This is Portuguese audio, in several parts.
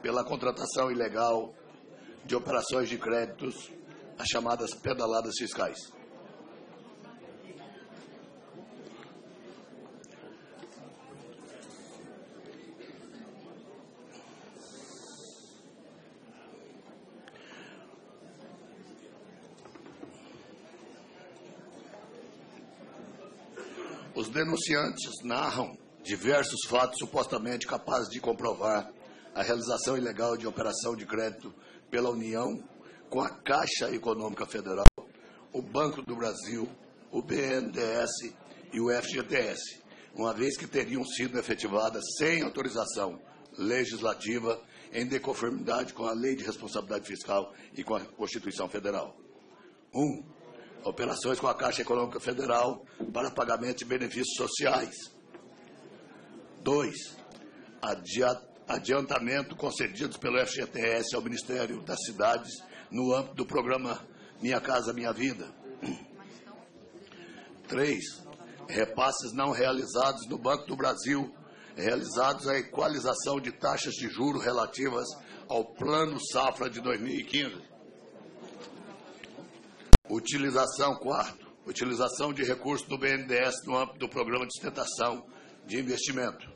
pela contratação ilegal de operações de créditos, as chamadas pedaladas fiscais. Os denunciantes narram diversos fatos supostamente capazes de comprovar a realização ilegal de operação de crédito pela União com a Caixa Econômica Federal, o Banco do Brasil, o BNDES e o FGTS, uma vez que teriam sido efetivadas sem autorização legislativa em deconformidade com a Lei de Responsabilidade Fiscal e com a Constituição Federal. 1. Operações com a Caixa Econômica Federal para pagamento de benefícios sociais. 2. Adiantamento concedidos pelo FGTS ao Ministério das Cidades no âmbito do programa Minha Casa Minha Vida. 3. Repasses não realizados no Banco do Brasil, realizados a equalização de taxas de juros relativas ao Plano Safra de 2015. Utilização de recursos do BNDES no âmbito do Programa de Sustentação de Investimento.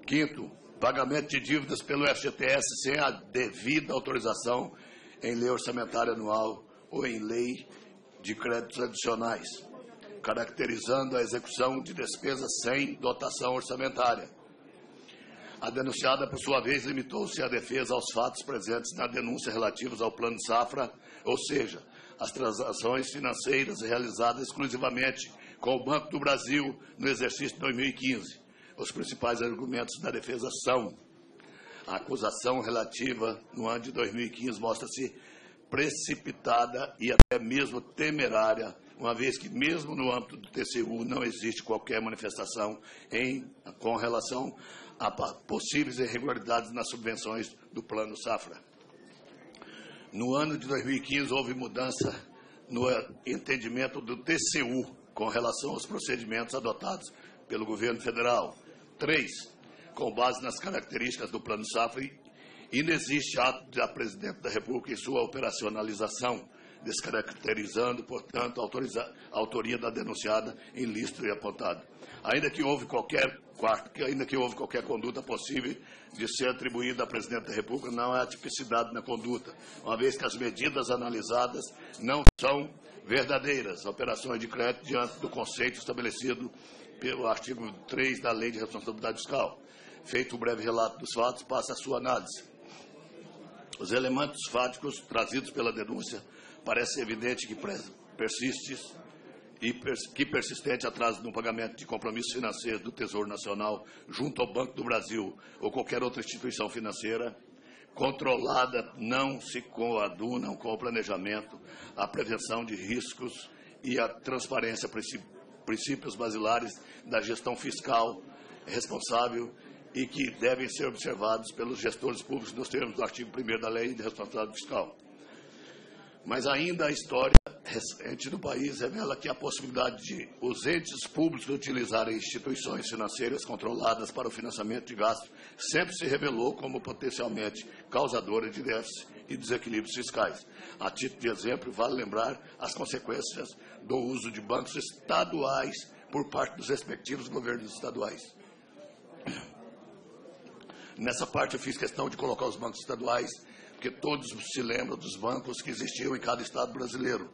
5º, pagamento de dívidas pelo FGTS sem a devida autorização em lei orçamentária anual ou em lei de créditos adicionais, caracterizando a execução de despesas sem dotação orçamentária. A denunciada, por sua vez, limitou-se à defesa aos fatos presentes na denúncia relativos ao Plano Safra, ou seja, as transações financeiras realizadas exclusivamente com o Banco do Brasil no exercício de 2015. Os principais argumentos da defesa são: a acusação relativa no ano de 2015 mostra-se precipitada e até mesmo temerária, uma vez que mesmo no âmbito do TCU não existe qualquer manifestação com relação a possíveis irregularidades nas subvenções do Plano Safra. No ano de 2015, houve mudança no entendimento do TCU com relação aos procedimentos adotados pelo governo federal. 3. Com base nas características do Plano Safra, inexiste ato da Presidente da República em sua operacionalização, descaracterizando, portanto, a autoria da denunciada em listro e apontado. Ainda que houve qualquer conduta possível de ser atribuída à Presidente da República, não há tipicidade na conduta, uma vez que as medidas analisadas não são verdadeiras. Operações de crédito diante do conceito estabelecido pelo artigo 3 da Lei de Responsabilidade Fiscal. Feito um breve relato dos fatos, passa a sua análise. Os elementos fáticos trazidos pela denúncia parece evidente que persistente atraso no pagamento de compromissos financeiros do Tesouro Nacional junto ao Banco do Brasil ou qualquer outra instituição financeira controlada não se coadunam com o planejamento, a prevenção de riscos e a transparência, princípios basilares da gestão fiscal responsável e que devem ser observados pelos gestores públicos nos termos do artigo 1º da Lei de Responsabilidade Fiscal. Mas ainda a história recente do país revela que a possibilidade de os entes públicos utilizarem instituições financeiras controladas para o financiamento de gastos sempre se revelou como potencialmente causadora de déficits e desequilíbrios fiscais. A título de exemplo, vale lembrar as consequências do uso de bancos estaduais por parte dos respectivos governos estaduais. Nessa parte eu fiz questão de colocar os bancos estaduais, porque todos se lembram dos bancos que existiam em cada estado brasileiro.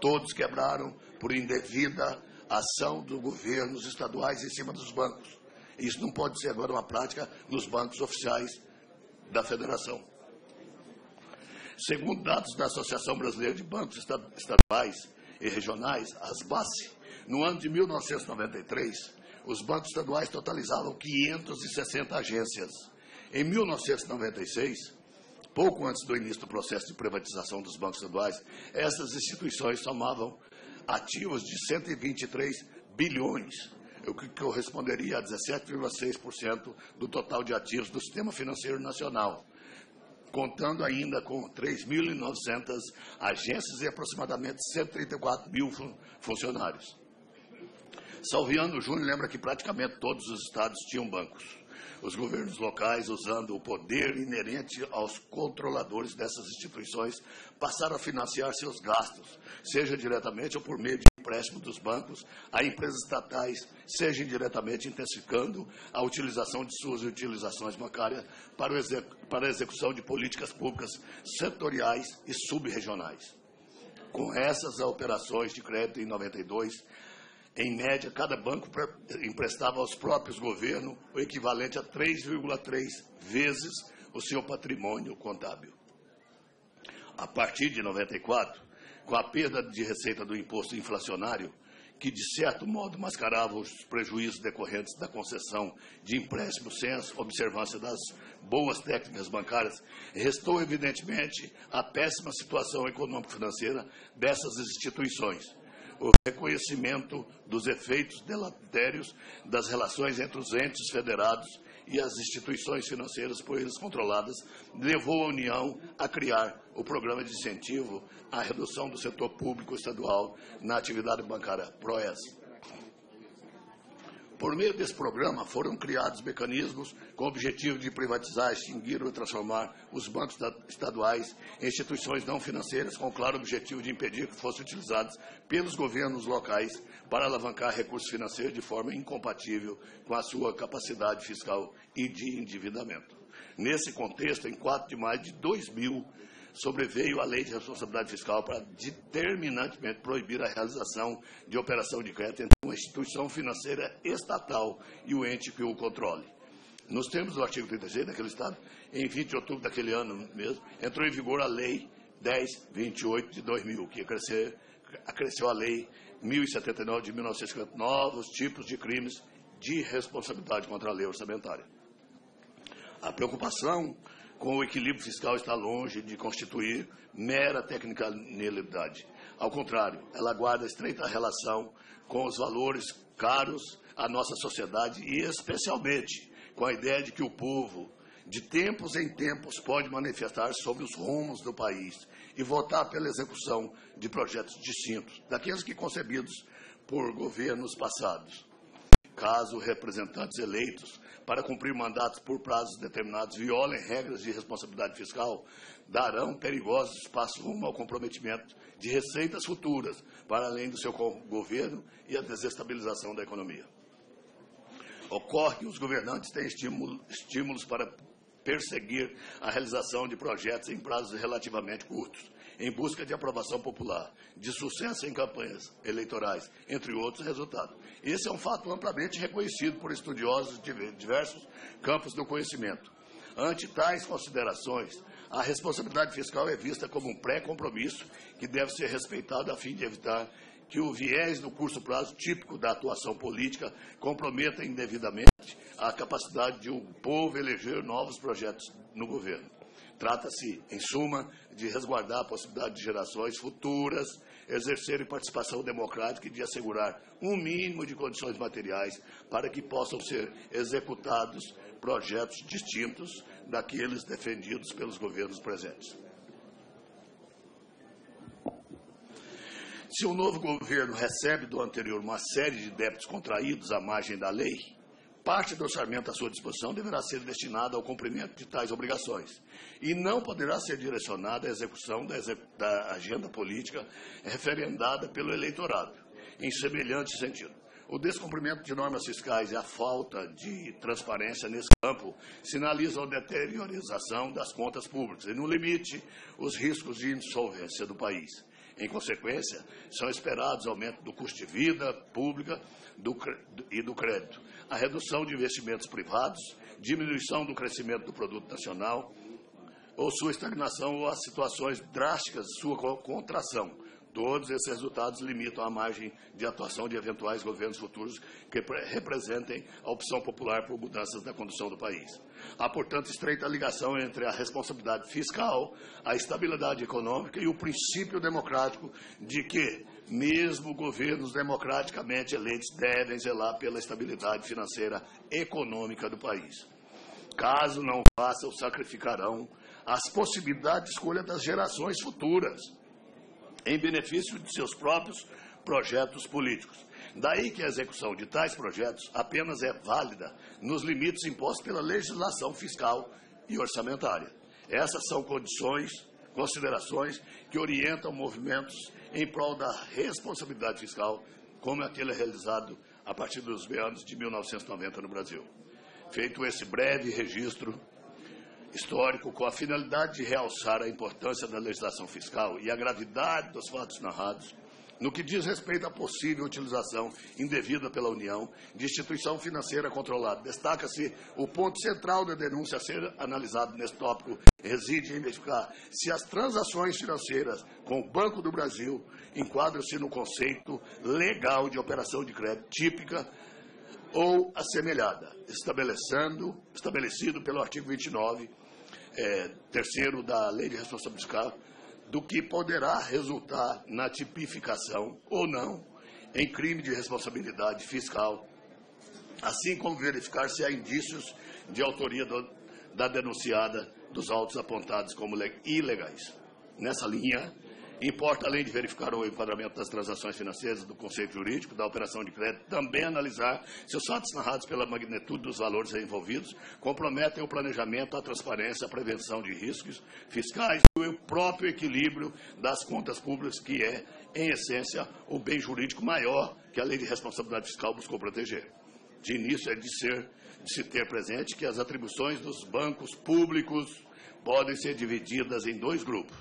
Todos quebraram por indevida ação dos governos estaduais em cima dos bancos. Isso não pode ser agora uma prática nos bancos oficiais da Federação. Segundo dados da Associação Brasileira de Bancos Estaduais e Regionais, ASBACE, no ano de 1993, os bancos estaduais totalizavam 560 agências. Em 1996, pouco antes do início do processo de privatização dos bancos estaduais, essas instituições somavam ativos de 123 bilhões, o que corresponderia a 17,6% do total de ativos do sistema financeiro nacional, contando ainda com 3.900 agências e aproximadamente 134 mil funcionários. Salviano Júnior lembra que praticamente todos os estados tinham bancos. os governos locais, usando o poder inerente aos controladores dessas instituições, passaram a financiar seus gastos, seja diretamente ou por meio de empréstimo dos bancos a empresas estatais, seja indiretamente intensificando a utilização de suas utilizações bancárias para a execução de políticas públicas setoriais e subregionais. Com essas operações de crédito em 92, em média, cada banco emprestava aos próprios governos o equivalente a 3,3 vezes o seu patrimônio contábil. A partir de 94, com a perda de receita do imposto inflacionário, que de certo modo mascarava os prejuízos decorrentes da concessão de empréstimos sem a observância das boas técnicas bancárias, restou evidentemente a péssima situação econômico-financeira dessas instituições, o reconhecimento dos efeitos deletérios das relações entre os entes federados e as instituições financeiras por eles controladas, levou a União a criar o Programa de Incentivo à Redução do Setor Público Estadual na Atividade Bancária, PROES. Por meio desse programa, foram criados mecanismos com o objetivo de privatizar, extinguir ou transformar os bancos estaduais em instituições não financeiras, com o claro objetivo de impedir que fossem utilizados pelos governos locais para alavancar recursos financeiros de forma incompatível com a sua capacidade fiscal e de endividamento. Nesse contexto, em 4 de maio de 2000, sobreveio a Lei de Responsabilidade Fiscal para determinantemente proibir a realização de operação de crédito entre uma instituição financeira estatal e o ente que o controle. Nos termos do artigo 36 daquele Estado, em 20 de outubro daquele ano mesmo, entrou em vigor a Lei 10.28 de 2000, que acresceu a Lei 1079 de 1950, novos tipos de crimes de responsabilidade contra a lei orçamentária. A preocupação com o equilíbrio fiscal está longe de constituir mera tecnicalidade. Ao contrário, ela guarda estreita relação com os valores caros à nossa sociedade e, especialmente, com a ideia de que o povo, de tempos em tempos, pode manifestar sobre os rumos do país e votar pela execução de projetos distintos daqueles que concebidos por governos passados. Caso representantes eleitos para cumprir mandatos por prazos determinados violem regras de responsabilidade fiscal, darão perigosos passos rumo ao comprometimento de receitas futuras, para além do seu governo e a desestabilização da economia. Ocorre que os governantes têm estímulos para perseguir a realização de projetos em prazos relativamente curtos, em busca de aprovação popular, de sucesso em campanhas eleitorais, entre outros resultados. Esse é um fato amplamente reconhecido por estudiosos de diversos campos do conhecimento. Ante tais considerações, a responsabilidade fiscal é vista como um pré-compromisso que deve ser respeitado a fim de evitar que o viés do curto prazo típico da atuação política comprometa indevidamente a capacidade de um povo eleger novos projetos no governo. Trata-se, em suma, de resguardar a possibilidade de gerações futuras exercerem participação democrática e de assegurar um mínimo de condições materiais para que possam ser executados projetos distintos daqueles defendidos pelos governos presentes. Se o novo governo recebe do anterior uma série de débitos contraídos à margem da lei, parte do orçamento à sua disposição deverá ser destinada ao cumprimento de tais obrigações e não poderá ser direcionada à execução da agenda política referendada pelo eleitorado, em semelhante sentido. O descumprimento de normas fiscais e a falta de transparência nesse campo sinalizam a deteriorização das contas públicas e, no limite, os riscos de insolvência do país. Em consequência, são esperados aumento do custo de vida pública e do crédito, a redução de investimentos privados, diminuição do crescimento do produto nacional, ou sua estagnação ou as situações drásticas de sua contração. Todos esses resultados limitam a margem de atuação de eventuais governos futuros que representem a opção popular por mudanças na condução do país. Há, portanto, estreita ligação entre a responsabilidade fiscal, a estabilidade econômica e o princípio democrático de que, mesmo governos democraticamente eleitos, devem zelar pela estabilidade financeira econômica do país. Caso não façam, sacrificarão as possibilidades de escolha das gerações futuras, em benefício de seus próprios projetos políticos. Daí que a execução de tais projetos apenas é válida nos limites impostos pela legislação fiscal e orçamentária. Essas são considerações que orientam movimentos em prol da responsabilidade fiscal, como aquele realizado a partir dos anos de 1990 no Brasil. Feito esse breve registro histórico com a finalidade de realçar a importância da legislação fiscal e a gravidade dos fatos narrados, no que diz respeito à possível utilização indevida pela União de instituição financeira controlada, destaca-se o ponto central da denúncia a ser analisado nesse tópico reside em verificar se as transações financeiras com o Banco do Brasil enquadram-se no conceito legal de operação de crédito típica ou assemelhada, estabelecido pelo artigo 29, terceiro da Lei de Responsabilidade Fiscal, do que poderá resultar na tipificação ou não em crime de responsabilidade fiscal, assim como verificar se há indícios de autoria da denunciada dos autos apontados como ilegais. Nessa linha, importa, além de verificar o enquadramento das transações financeiras do conceito jurídico da operação de crédito, também analisar se os fatos narrados pela magnitude dos valores envolvidos comprometem o planejamento, a transparência, a prevenção de riscos fiscais e o próprio equilíbrio das contas públicas, que é, em essência, o bem jurídico maior que a Lei de Responsabilidade Fiscal buscou proteger. De início, é de se ter presente que as atribuições dos bancos públicos podem ser divididas em dois grupos.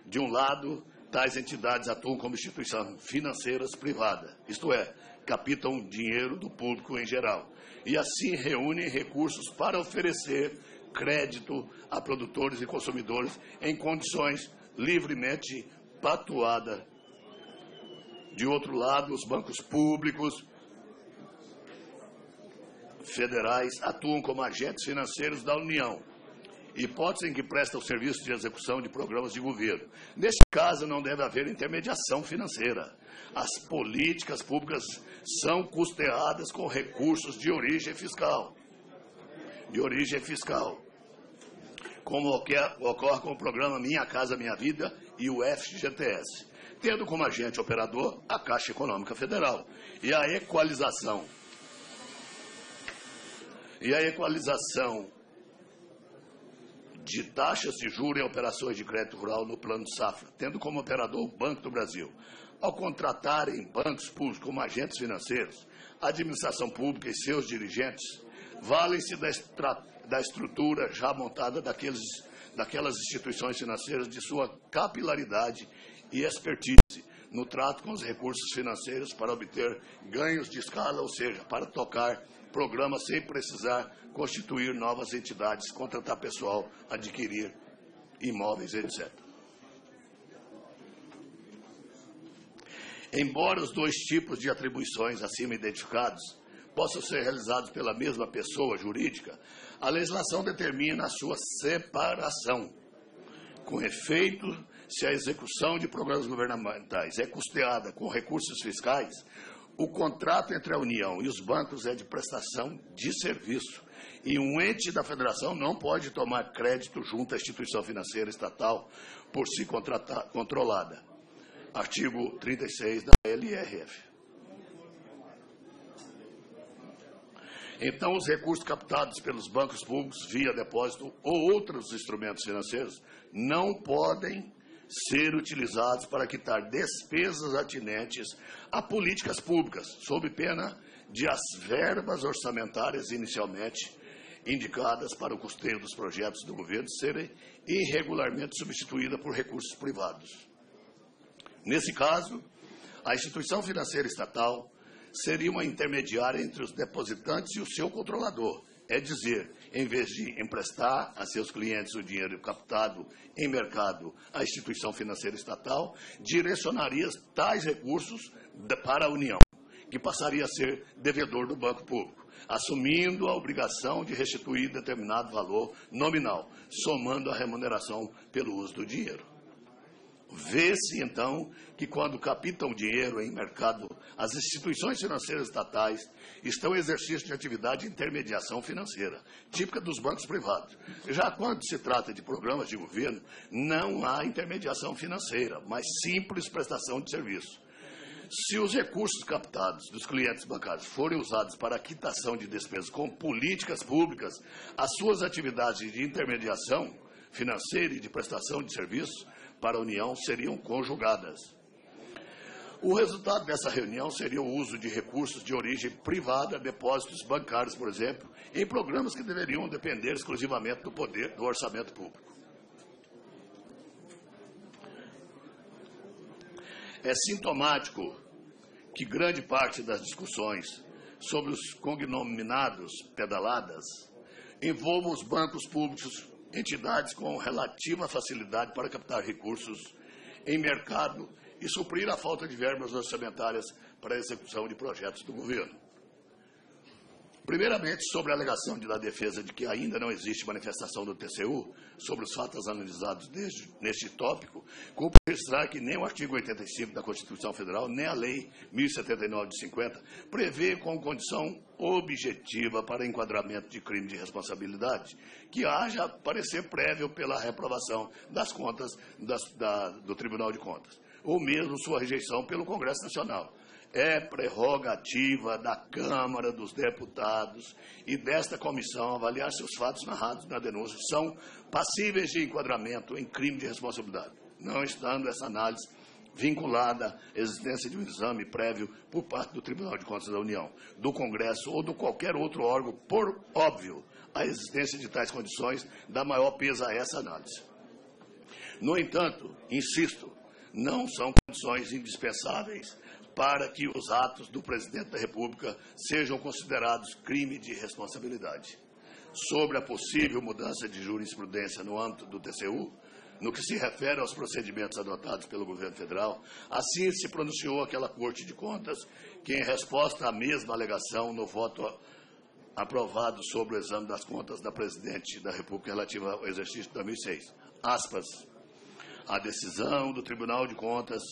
De um lado, tais entidades atuam como instituições financeiras privadas, isto é, captam dinheiro do público em geral, e assim reúnem recursos para oferecer crédito a produtores e consumidores em condições livremente pactuadas. De outro lado, os bancos públicos federais atuam como agentes financeiros da União, hipótese em que prestam serviço de execução de programas de governo. Neste caso, não deve haver intermediação financeira. As políticas públicas são custeadas com recursos de origem fiscal. Como ocorre com o programa Minha Casa Minha Vida e o FGTS, tendo como agente operador a Caixa Econômica Federal. E a equalização de taxas de juros em operações de crédito rural no Plano Safra, tendo como operador o Banco do Brasil. Ao contratarem bancos públicos como agentes financeiros, a administração pública e seus dirigentes valem-se da estrutura já montada daquelas instituições financeiras, de sua capilaridade e expertise no trato com os recursos financeiros para obter ganhos de escala, ou seja, para tocar programas sem precisar constituir novas entidades, contratar pessoal, adquirir imóveis, etc. Embora os dois tipos de atribuições acima identificados possam ser realizados pela mesma pessoa jurídica, a legislação determina a sua separação. Com efeito, se a execução de programas governamentais é custeada com recursos fiscais, o contrato entre a União e os bancos é de prestação de serviço, e um ente da federação não pode tomar crédito junto à instituição financeira estatal por si controlada. Artigo 36 da LRF. Então, os recursos captados pelos bancos públicos via depósito ou outros instrumentos financeiros não podem ser utilizados para quitar despesas atinentes a políticas públicas, sob pena de as verbas orçamentárias inicialmente indicadas para o custeio dos projetos do governo serem irregularmente substituídas por recursos privados. Nesse caso, a instituição financeira estatal seria uma intermediária entre os depositantes e o seu controlador, é dizer, em vez de emprestar a seus clientes o dinheiro captado em mercado à instituição financeira estatal, direcionaria tais recursos para a União, que passaria a ser devedor do banco público, assumindo a obrigação de restituir determinado valor nominal, somando a remuneração pelo uso do dinheiro. Vê-se, então, que quando captam dinheiro em mercado, as instituições financeiras estatais estão em exercício de atividade de intermediação financeira, típica dos bancos privados. Já quando se trata de programas de governo, não há intermediação financeira, mas simples prestação de serviço. Se os recursos captados dos clientes bancários forem usados para a quitação de despesas com políticas públicas, as suas atividades de intermediação financeira e de prestação de serviços para a União seriam conjugadas. O resultado dessa reunião seria o uso de recursos de origem privada, depósitos bancários, por exemplo, em programas que deveriam depender exclusivamente do poder do orçamento público. É sintomático que grande parte das discussões sobre os cognominados pedaladas envolvam os bancos públicos, entidades com relativa facilidade para captar recursos em mercado e suprir a falta de verbas orçamentárias para a execução de projetos do governo. Primeiramente, sobre a alegação da defesa de que ainda não existe manifestação do TCU sobre os fatos analisados neste tópico, cumpre registrar que nem o artigo 85 da Constituição Federal, nem a Lei 1079 de 50, prevê como condição objetiva para enquadramento de crime de responsabilidade que haja parecer prévio pela reprovação das contas do Tribunal de Contas, ou mesmo sua rejeição pelo Congresso Nacional. É prerrogativa da Câmara dos Deputados e desta comissão avaliar se os fatos narrados na denúncia são passíveis de enquadramento em crime de responsabilidade, não estando essa análise vinculada à existência de um exame prévio por parte do Tribunal de Contas da União, do Congresso ou de qualquer outro órgão. Por óbvio, a existência de tais condições dá maior peso a essa análise. No entanto, insisto, não são condições indispensáveis para que os atos do Presidente da República sejam considerados crime de responsabilidade. Sobre a possível mudança de jurisprudência no âmbito do TCU, no que se refere aos procedimentos adotados pelo governo federal, assim se pronunciou aquela Corte de Contas, que, em resposta à mesma alegação no voto aprovado sobre o exame das contas da Presidente da República relativa ao exercício de 2006, aspas, a decisão do Tribunal de Contas,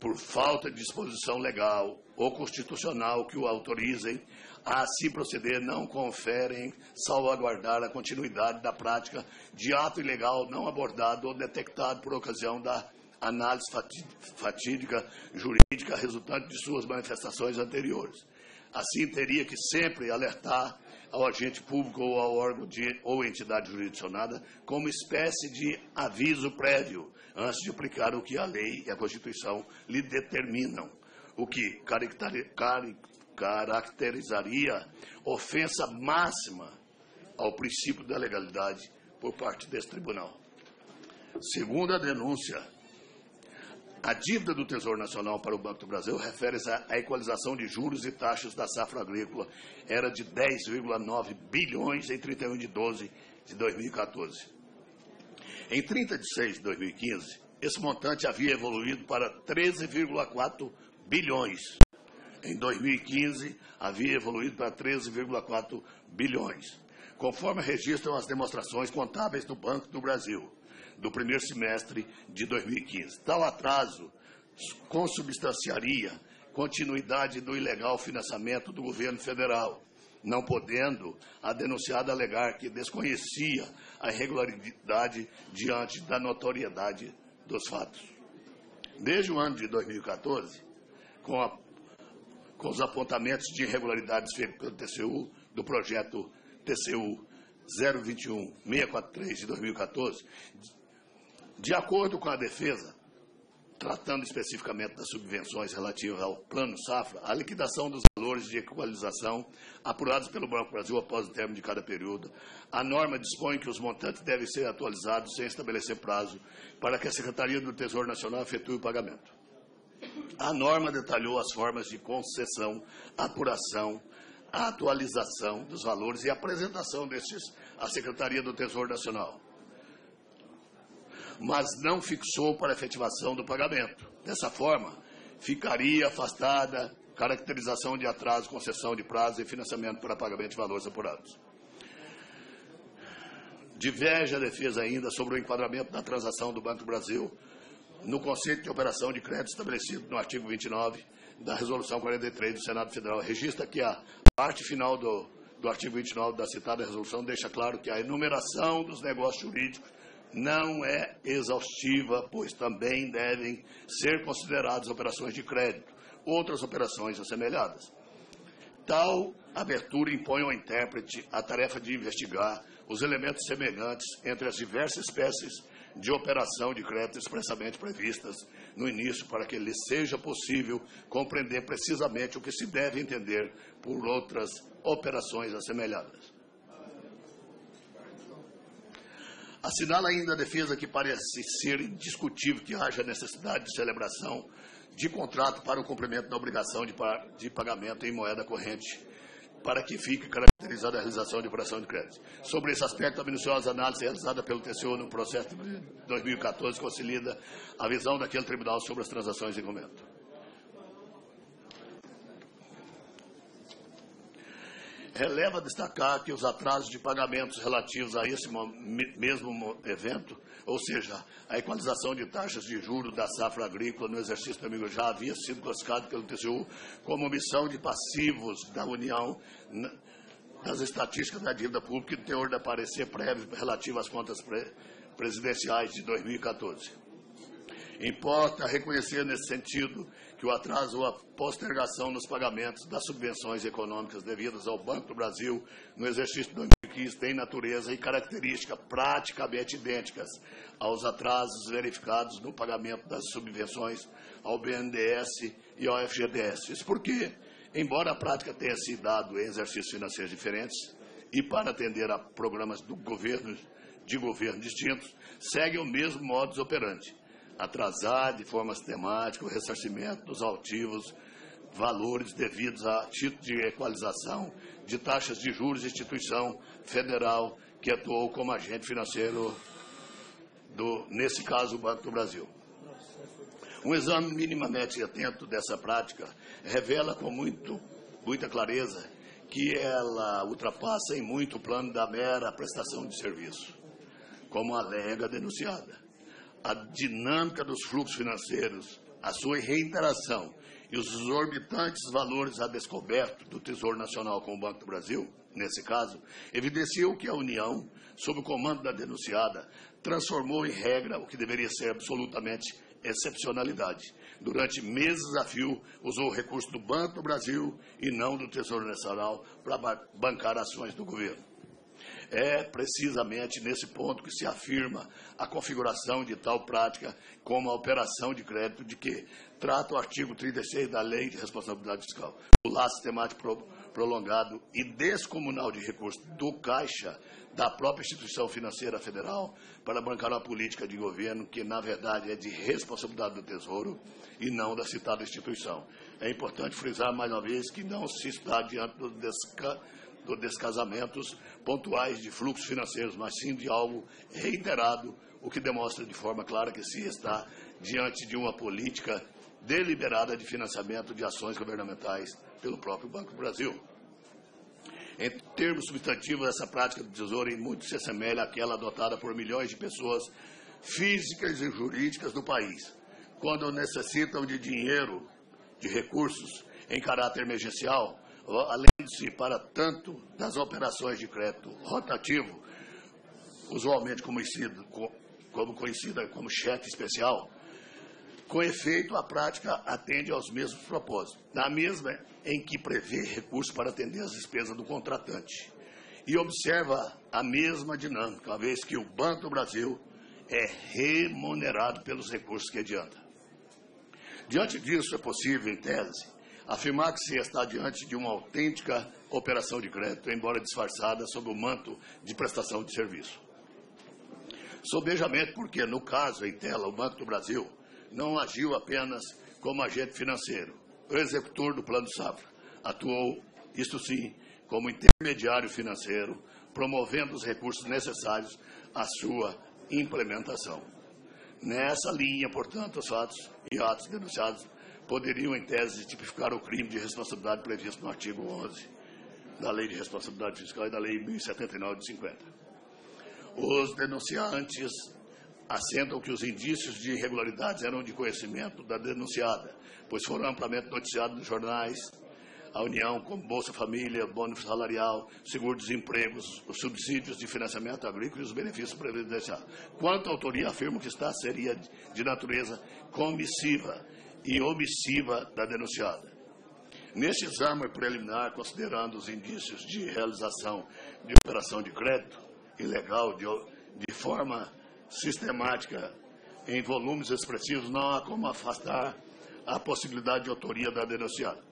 por falta de disposição legal ou constitucional que o autorizem a assim proceder, não conferem salvaguardar a continuidade da prática de ato ilegal não abordado ou detectado por ocasião da análise fatídica jurídica resultante de suas manifestações anteriores. Assim, teria que sempre alertar ao agente público ou ao órgão ou entidade jurisdicionada como espécie de aviso prévio antes de aplicar o que a lei e a Constituição lhe determinam, o que caracterizaria ofensa máxima ao princípio da legalidade por parte desse tribunal. Segundo a denúncia, a dívida do Tesouro Nacional para o Banco do Brasil refere-se à equalização de juros e taxas da safra agrícola, era de 10,9 bilhões em 31 de 12 de 2014. Em 30 de 6 de 2015, esse montante havia evoluído para 13,4 bilhões. Em 2015, havia evoluído para 13,4 bilhões, conforme registram as demonstrações contábeis do Banco do Brasil, do primeiro semestre de 2015. Tal atraso consubstanciaria continuidade do ilegal financiamento do governo federal, não podendo a denunciada alegar que desconhecia a irregularidade diante da notoriedade dos fatos. Desde o ano de 2014, com os apontamentos de irregularidades feitos pelo TCU, do projeto TCU 021-643 de 2014, de acordo com a defesa, tratando especificamente das subvenções relativas ao Plano Safra, a liquidação dos valores de equalização apurados pelo Banco do Brasil após o término de cada período, a norma dispõe que os montantes devem ser atualizados sem estabelecer prazo para que a Secretaria do Tesouro Nacional efetue o pagamento. A norma detalhou as formas de concessão, apuração, atualização dos valores e apresentação destes à Secretaria do Tesouro Nacional, mas não fixou para a efetivação do pagamento. Dessa forma, ficaria afastada caracterização de atraso, concessão de prazo e financiamento para pagamento de valores apurados. Diverge a defesa ainda sobre o enquadramento da transação do Banco do Brasil no conceito de operação de crédito estabelecido no artigo 29 da Resolução 43 do Senado Federal. Registra que a parte final do artigo 29 da citada resolução deixa claro que a enumeração dos negócios jurídicos não é exaustiva, pois também devem ser consideradas operações de crédito, outras operações assemelhadas. Tal abertura impõe ao intérprete a tarefa de investigar os elementos semelhantes entre as diversas espécies de operação de crédito expressamente previstas no início, para que lhe seja possível compreender precisamente o que se deve entender por outras operações assemelhadas. Assinala ainda a defesa que parece ser indiscutível que haja necessidade de celebração de contrato para o cumprimento da obrigação de pagamento em moeda corrente, para que fique caracterizada a realização de operação de crédito. Sobre esse aspecto, a minuciosa análise realizada pelo TCU no processo de 2014 consolida a visão daquele tribunal sobre as transações em comento. Releva destacar que os atrasos de pagamentos relativos a esse mesmo evento, ou seja, a equalização de taxas de juros da safra agrícola no exercício 2000, já havia sido classificado pelo TCU como omissão de passivos da União das estatísticas da dívida pública e do teor da parecer prévio relativo às contas presidenciais de 2014. Importa reconhecer nesse sentido que o atraso ou a postergação nos pagamentos das subvenções econômicas devidas ao Banco do Brasil no exercício de 2015 tem natureza e característica praticamente idênticas aos atrasos verificados no pagamento das subvenções ao BNDES e ao FGTS. Isso porque, embora a prática tenha se dado em exercícios financeiros diferentes e para atender a programas de governo distintos, segue o mesmo modus operandi: atrasar de forma sistemática o ressarcimento dos altivos valores devidos a título de equalização de taxas de juros de instituição federal que atuou como agente financeiro nesse caso, o Banco do Brasil. Um exame minimamente atento dessa prática revela com muita clareza que ela ultrapassa em muito o plano da mera prestação de serviço, como alega a denunciada. A dinâmica dos fluxos financeiros, a sua reiteração e os exorbitantes valores a descoberto do Tesouro Nacional com o Banco do Brasil, nesse caso, evidenciou que a União, sob o comando da denunciada, transformou em regra o que deveria ser absolutamente excepcionalidade. Durante meses a fio, usou o recurso do Banco do Brasil e não do Tesouro Nacional para bancar ações do governo. É precisamente nesse ponto que se afirma a configuração de tal prática como a operação de crédito de que trata o artigo 36 da Lei de Responsabilidade Fiscal. O laço sistemático prolongado e descomunal de recursos do Caixa da própria instituição financeira federal para bancar uma política de governo que, na verdade, é de responsabilidade do Tesouro e não da citada instituição. É importante frisar mais uma vez que não se está diante do descasamentos pontuais de fluxos financeiros, mas sim de algo reiterado, o que demonstra de forma clara que se está diante de uma política deliberada de financiamento de ações governamentais pelo próprio Banco do Brasil. Em termos substantivos, essa prática do Tesouro em muito se assemelha àquela adotada por milhões de pessoas físicas e jurídicas do país, quando necessitam de dinheiro, de recursos em caráter emergencial, além-se para tanto das operações de crédito rotativo, usualmente conhecida como cheque especial. Com efeito, a prática atende aos mesmos propósitos, na mesma em que prevê recursos para atender as despesas do contratante e observa a mesma dinâmica, uma vez que o Banco do Brasil é remunerado pelos recursos que adianta. Diante disso, é possível, em tese, afirmar que se está diante de uma autêntica operação de crédito, embora disfarçada sob o manto de prestação de serviço. Sobejamente porque, no caso em tela, o Banco do Brasil não agiu apenas como agente financeiro, o executor do Plano Safra. Atuou, isto sim, como intermediário financeiro, promovendo os recursos necessários à sua implementação. Nessa linha, portanto, os fatos e atos denunciados poderiam, em tese, tipificar o crime de responsabilidade previsto no artigo 11 da Lei de Responsabilidade Fiscal e da Lei 1079 de 50. Os denunciantes assentam que os indícios de irregularidades eram de conhecimento da denunciada, pois foram amplamente noticiados nos jornais, a União, como Bolsa Família, bônus salarial, seguro-desemprego, os subsídios de financiamento agrícola e os benefícios previdenciários. Quanto à autoria, afirmo que seria de natureza comissiva e omissiva da denunciada. Neste exame preliminar, considerando os indícios de realização de operação de crédito ilegal de forma sistemática em volumes expressivos, não há como afastar a possibilidade de autoria da denunciada.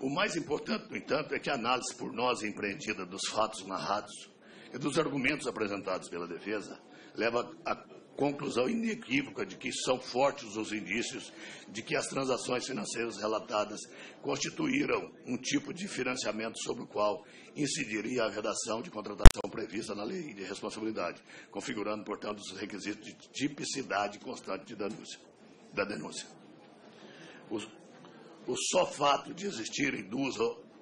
O mais importante, no entanto, é que a análise por nós empreendida dos fatos narrados e dos argumentos apresentados pela defesa leva à conclusão inequívoca de que são fortes os indícios de que as transações financeiras relatadas constituíram um tipo de financiamento sobre o qual incidiria a vedação de contratação prevista na Lei de Responsabilidade, configurando, portanto, os requisitos de tipicidade constante da denúncia. O só fato de existirem duas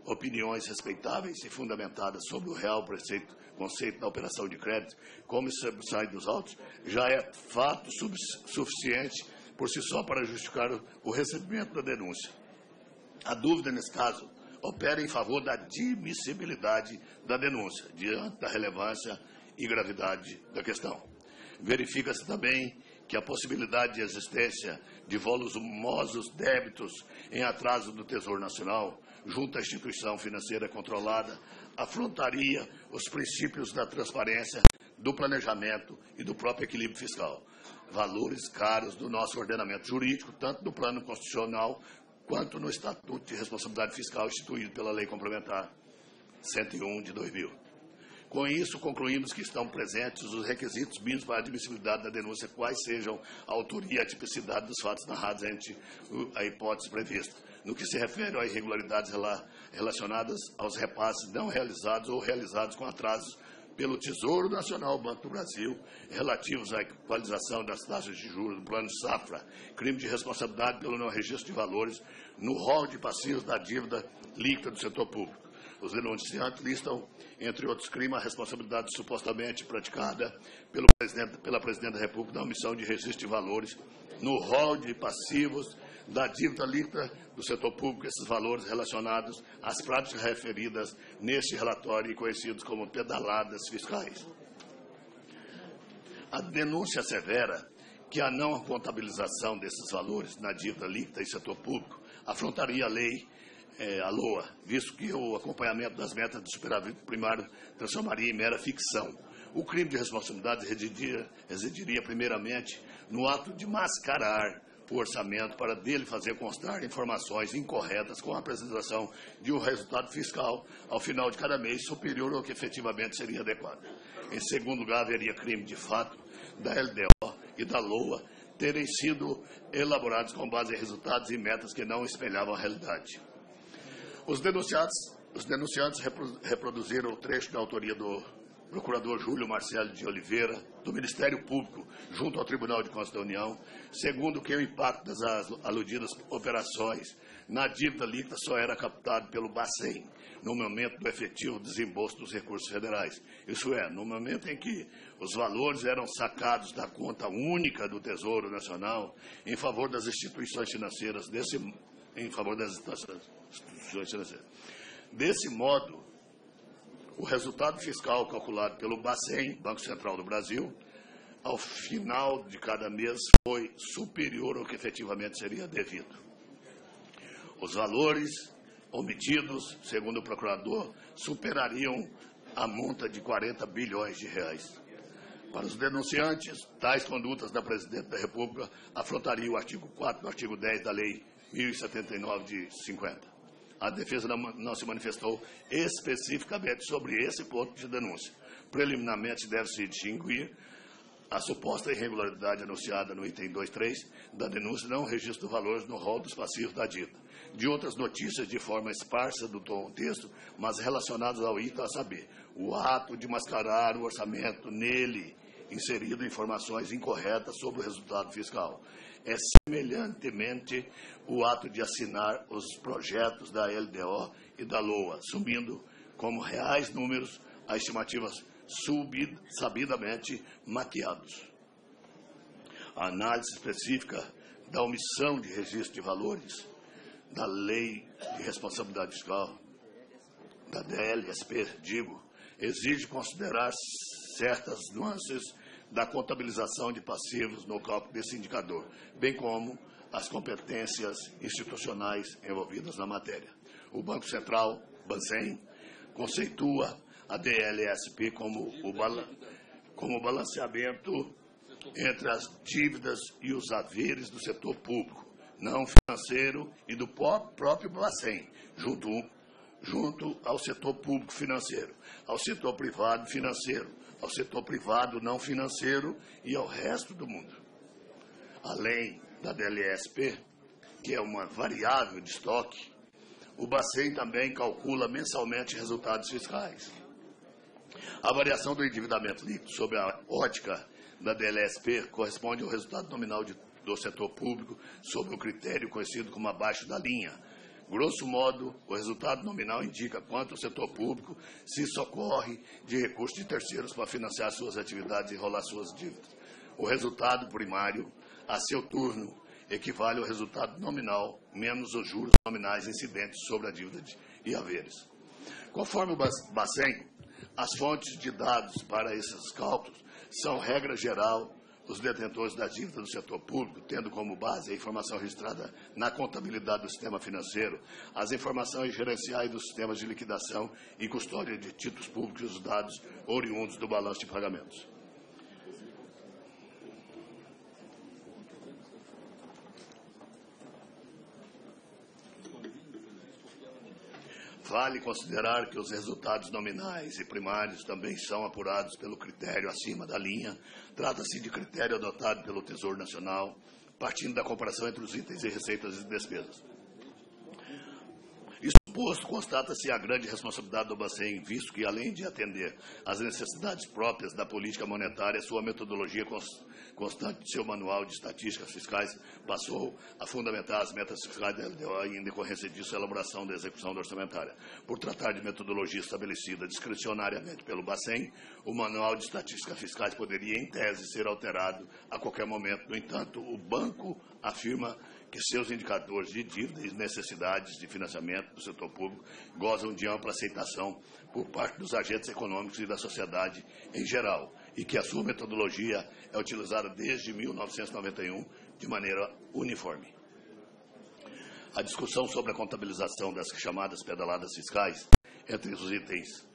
opiniões respeitáveis e fundamentadas sobre o real conceito da operação de crédito, como sai dos autos, já é fato suficiente por si só para justificar o recebimento da denúncia. A dúvida, nesse caso, opera em favor da admissibilidade da denúncia, diante da relevância e gravidade da questão. Verifica-se também que a possibilidade de existência de volumosos débitos em atraso do Tesouro Nacional, junto à instituição financeira controlada, afrontaria os princípios da transparência, do planejamento e do próprio equilíbrio fiscal, valores caros do nosso ordenamento jurídico, tanto no plano constitucional quanto no Estatuto de Responsabilidade Fiscal instituído pela Lei Complementar 101 de 2000. Com isso, concluímos que estão presentes os requisitos mínimos para a admissibilidade da denúncia, quais sejam a autoria e a tipicidade dos fatos narrados entre a hipótese prevista. No que se refere a irregularidades relacionadas aos repasses não realizados ou realizados com atrasos pelo Tesouro Nacional, Banco do Brasil, relativos à equalização das taxas de juros do Plano Safra, crime de responsabilidade pelo não registro de valores no rol de passivos da dívida líquida do setor público. Os denunciantes listam, entre outros crimes, a responsabilidade supostamente praticada pela Presidente da República na omissão de registro de valores no rol de passivos da dívida líquida do setor público, esses valores relacionados às práticas referidas neste relatório e conhecidos como pedaladas fiscais. A denúncia assevera que a não contabilização desses valores na dívida líquida e setor público afrontaria a lei a LOA, visto que o acompanhamento das metas de superávit primário transformaria em mera ficção. O crime de responsabilidade residiria primeiramente no ato de mascarar o orçamento para dele fazer constar informações incorretas com a apresentação de um resultado fiscal ao final de cada mês superior ao que efetivamente seria adequado. Em segundo lugar, haveria crime de fato da LDO e da LOA terem sido elaborados com base em resultados e metas que não espelhavam a realidade. Os denunciantes reproduziram o trecho da autoria do procurador Júlio Marcelo de Oliveira, do Ministério Público, junto ao Tribunal de Contas da União, segundo que o impacto das aludidas operações na dívida líquida só era captado pelo Bacen, no momento do efetivo desembolso dos recursos federais. Isso é, no momento em que os valores eram sacados da conta única do Tesouro Nacional em favor das instituições financeiras, Desse modo, o resultado fiscal calculado pelo Bacen, Banco Central do Brasil, ao final de cada mês foi superior ao que efetivamente seria devido. Os valores omitidos, segundo o procurador, superariam a monta de 40 bilhões de reais. Para os denunciantes, tais condutas da Presidente da República afrontariam o artigo 4 do artigo 10 da Lei 1079 de 50. A defesa não se manifestou especificamente sobre esse ponto de denúncia. Preliminarmente, deve-se distinguir a suposta irregularidade anunciada no item 2.3 da denúncia, não registra valores no rol dos passivos da dívida. De outras notícias de forma esparsa do texto, mas relacionadas ao item, a saber, o ato de mascarar o orçamento nele, inserido informações incorretas sobre o resultado fiscal. É semelhantemente o ato de assinar os projetos da LDO e da LOA, assumindo como reais números as estimativas sabidamente maquiados. A análise específica da omissão de registro de valores, da Lei de Responsabilidade Fiscal, da DLSP, exige considerar certas nuances da contabilização de passivos no cálculo desse indicador, bem como as competências institucionais envolvidas na matéria. O Banco Central, Bacen, conceitua a DLSP como o balanceamento entre as dívidas e os haveres do setor público, não financeiro e do próprio Bacen, junto ao setor público financeiro, ao setor privado financeiro, ao setor privado não financeiro e ao resto do mundo. Além da DLSP, que é uma variável de estoque, o Bacen também calcula mensalmente resultados fiscais. A variação do endividamento líquido sob a ótica da DLSP corresponde ao resultado nominal do setor público sob o critério conhecido como abaixo da linha. Grosso modo, o resultado nominal indica quanto o setor público se socorre de recursos de terceiros para financiar suas atividades e enrolar suas dívidas. O resultado primário, a seu turno, equivale ao resultado nominal menos os juros nominais incidentes sobre a dívida e haveres. Conforme o Bacen, as fontes de dados para esses cálculos são, regra geral, os detentores da dívida do setor público, tendo como base a informação registrada na contabilidade do sistema financeiro, as informações gerenciais dos sistemas de liquidação e custódia de títulos públicos e os dados oriundos do balanço de pagamentos. Vale considerar que os resultados nominais e primários também são apurados pelo critério acima da linha. Trata-se de critério adotado pelo Tesouro Nacional, partindo da comparação entre os itens e receitas e despesas. Isso posto, constata-se a grande responsabilidade do Bacen, visto que, além de atender às necessidades próprias da política monetária, sua metodologia constante de seu manual de estatísticas fiscais passou a fundamentar as metas fiscais da LDO e, em decorrência disso, a elaboração da execução da orçamentária. Por tratar de metodologia estabelecida discricionariamente pelo Bacen, o manual de estatísticas fiscais poderia, em tese, ser alterado a qualquer momento. No entanto, o banco afirma que seus indicadores de dívida e necessidades de financiamento do setor público gozam de ampla aceitação por parte dos agentes econômicos e da sociedade em geral, e que a sua metodologia é utilizada desde 1991 de maneira uniforme. A discussão sobre a contabilização das chamadas pedaladas fiscais entre os itens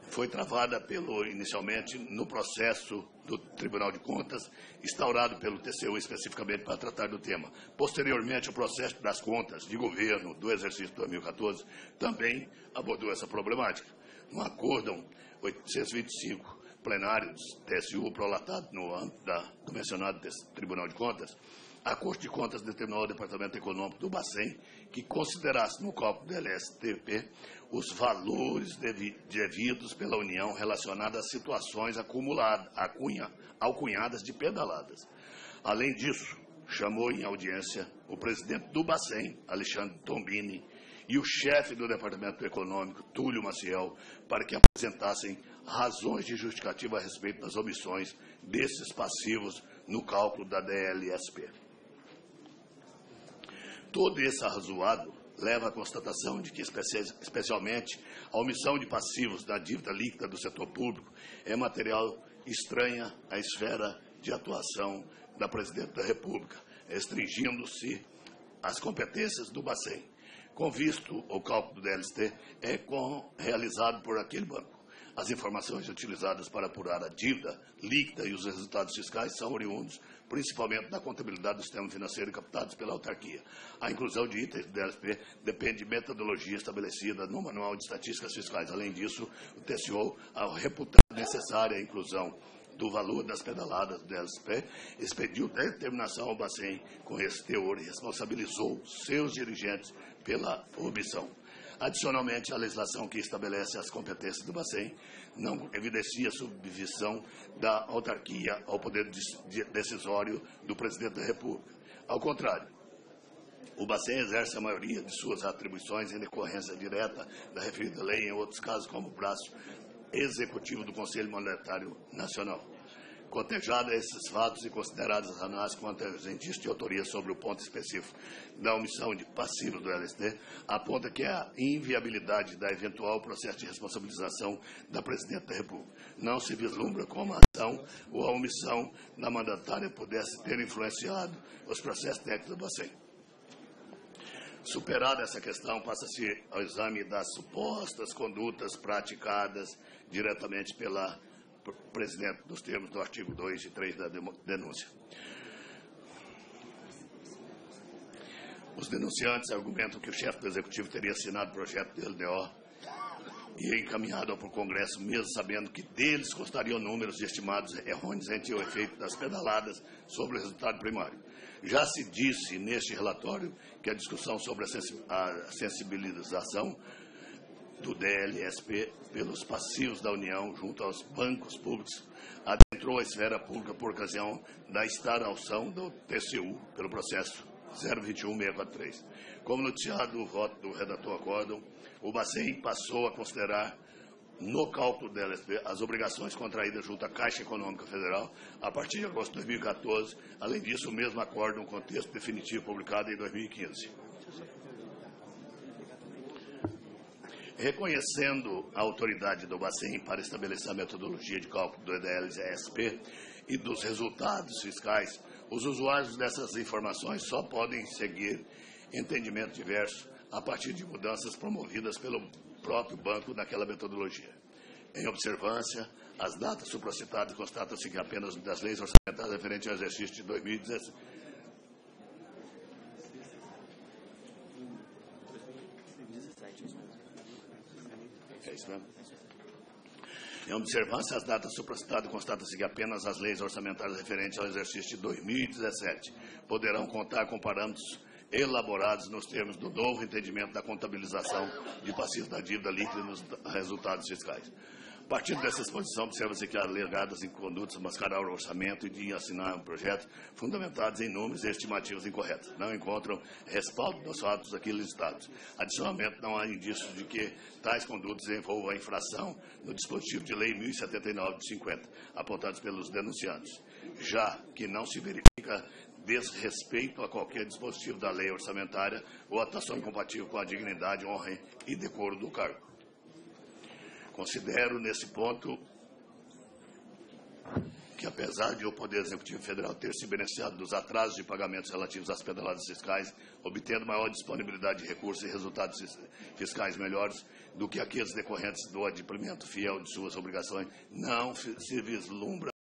foi travada inicialmente no processo do Tribunal de Contas, instaurado pelo TCU especificamente para tratar do tema. Posteriormente, o processo das contas de governo do exercício 2014 também abordou essa problemática. No acórdão 825 plenário do TSU prolatado no âmbito do mencionado Tribunal de Contas, a Corte de Contas determinou ao Departamento Econômico do Bacen que considerasse no cálculo do LSTP os valores devidos pela União relacionados a situações alcunhadas de pedaladas. Além disso, chamou em audiência o presidente do Bacen, Alexandre Tombini, e o chefe do Departamento Econômico, Túlio Maciel, para que apresentassem razões de justificativa a respeito das omissões desses passivos no cálculo da DLSP. Todo esse arrazoado leva à constatação de que, especialmente, a omissão de passivos da dívida líquida do setor público é material estranha à esfera de atuação da Presidente da República, restringindo-se às competências do Bacen. Com visto, o cálculo do DLST é realizado por aquele banco. As informações utilizadas para apurar a dívida líquida e os resultados fiscais são oriundos principalmente da contabilidade do sistema financeiro captados pela autarquia. A inclusão de itens do DLSP depende de metodologia estabelecida no Manual de Estatísticas Fiscais. Além disso, o TCU, ao reputar necessária a inclusão do valor das pedaladas do DLSP, expediu determinação ao Bacen com esse teor e responsabilizou seus dirigentes pela omissão. Adicionalmente, a legislação que estabelece as competências do Bacen não evidencia a subdivisão da autarquia ao poder decisório do Presidente da República. Ao contrário, o Bacen exerce a maioria de suas atribuições em decorrência direta da referida lei, em outros casos, como braço executivo do Conselho Monetário Nacional. Cotejada esses fatos e consideradas as análises quanto aos indícios de autoria sobre o ponto específico da omissão de passivo do LST, aponta que a inviabilidade da eventual processo de responsabilização da Presidente da República não se vislumbra como a ação ou a omissão da mandatária pudesse ter influenciado os processos técnicos do Bacen. Superada essa questão, passa-se ao exame das supostas condutas praticadas diretamente pela Presidente, nos termos do artigo 2 e 3 da denúncia. Os denunciantes argumentam que o chefe do Executivo teria assinado o projeto do LDO e encaminhado para o Congresso, mesmo sabendo que deles constariam números estimados errôneos entre o efeito das pedaladas sobre o resultado primário. Já se disse neste relatório que a discussão sobre a sensibilização do DLSP pelos passivos da União junto aos bancos públicos adentrou a esfera pública por ocasião da instauração do TCU pelo processo 021643. Como noticiado no voto do redator acórdão, o Bacen passou a considerar no cálculo do DLSP as obrigações contraídas junto à Caixa Econômica Federal a partir de agosto de 2014. Além disso, o mesmo acórdão com texto definitivo publicado em 2015. Reconhecendo a autoridade do Bacen para estabelecer a metodologia de cálculo do DLSP e dos resultados fiscais, os usuários dessas informações só podem seguir entendimento diverso a partir de mudanças promovidas pelo próprio banco naquela metodologia. Em observância, as datas supracitadas constatam-se que apenas das leis orçamentárias referentes ao exercício de 2017. É isso mesmo? Em observância às datas supracitadas, constata-se que apenas as leis orçamentárias referentes ao exercício de 2017 poderão contar com parâmetros elaborados nos termos do novo entendimento da contabilização de passivos da dívida líquida nos resultados fiscais. Partindo dessa exposição, observa-se que alegadas em condutas mascarar o orçamento e de assinar um projeto fundamentados em números e estimativas incorretas. Não encontram respaldo nos fatos aqui listados. Adicionalmente, não há indícios de que tais condutas envolvam a infração no dispositivo de lei 1079 de 50, apontados pelos denunciantes, já que não se verifica desrespeito a qualquer dispositivo da lei orçamentária ou atuação incompatível com a dignidade, honra e decoro do cargo. Considero, nesse ponto, que, apesar de o Poder Executivo Federal ter se beneficiado dos atrasos de pagamentos relativos às pedaladas fiscais, obtendo maior disponibilidade de recursos e resultados fiscais melhores do que aqueles decorrentes do adimplemento fiel de suas obrigações, não se vislumbra